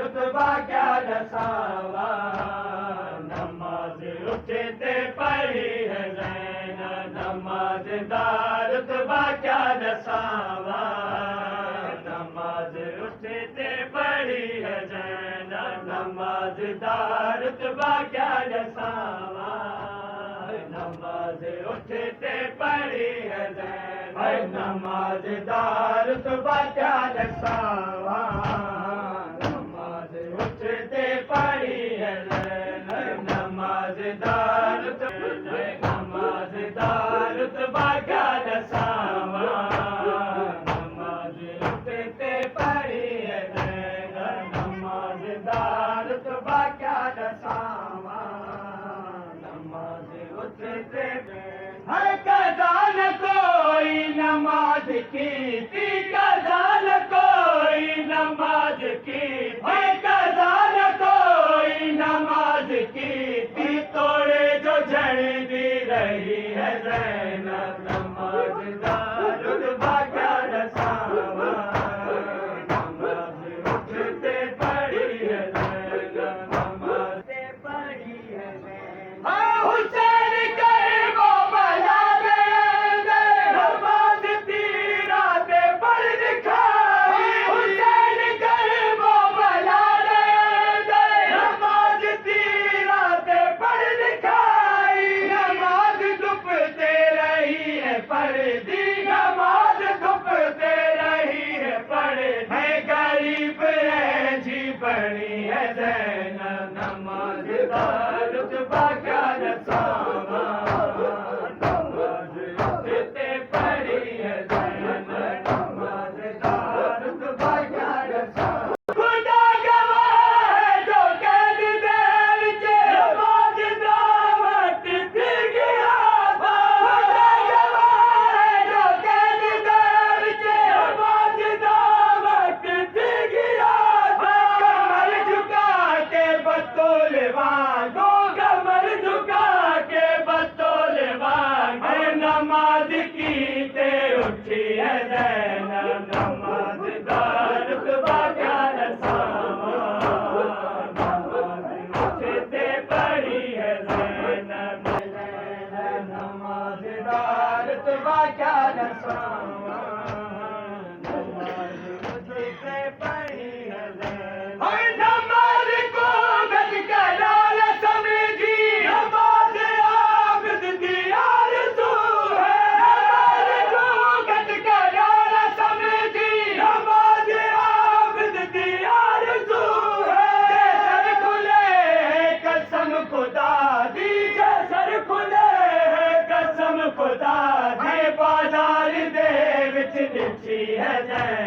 रुतबा क्या दसावा, नमाज उठते पढ़ी है ज़ैनब, नमाज़दार रुतबा क्या दसावा, नमाज उठते पढ़ी है ज़ैनब, नमाज़दार रुतबा क्या दसावा, नमाज उठते पढ़ी है ज़ैनब, नमाज़दार रुतबा क्या दसावा, नमाज उठते पढ़ी है ज़ैनब, नमाज़दार नमाज़दार रुतबा क्या दसावा, नमाज उठते पढ़ी है ज़ैनब, नमाज़दार रुतबा क्या दसावा, नमाज उठते है कज़ा न कोई नमाज की थी, कज़ा न कोई नमाज की थी, कज़ा न कोई नमाज की थी, तोड़े जो जड़ दी रही है ज़ैनब, नमाज़दार रुतबा क्या दसावा, नमाज उठते पढ़ी है ज़ैनब, नमाज पढ़ी है ज़ैनब। हुसैन करबो बला दे, नमाज तीराते पढ़ दिखाई, हुसैन करबो बला दे, नमाज तीराते पढ़ दिखाई, नमाज दुपते रही है पर्दी, नमाज दुपते रही है पर्दी, गरीब जी बनी है ज़ैनब, नमाज़दार रुतबा क्या दसावा, नमाज उठते पढ़ी है ज़ैनब, नमाज़दार रुतबा क्या दसावा। खुदा गवाह है जो कैद देर के नमाज दावत थी गया था, खुदा गवाह है जो कैद देर के नमाज दावत थी गया था, कमर झुका के बतौल मांगो, कमर झुका के बतौल मांगो, नमाज की ते उठी है ज़ैनब, नमाज़दार रुतबा क्या दसावा, नमाज उठते पढ़ी है ज़ैनब, नमाज़दार रुतबा क्या दसावा, नमाज उठते पढ़ी है ज़ैनब। नमाज को गद का लाल समझी, नमाज आबिद दी आरज़ू है, नमाज को गद का लाल समझी, नमाज आबिद दी आरज़ू है, सर खुले है कसम खुदा दी, सर खुले है कसम खुदा दी, बाजार दे विच दिखी है ज़ैनब।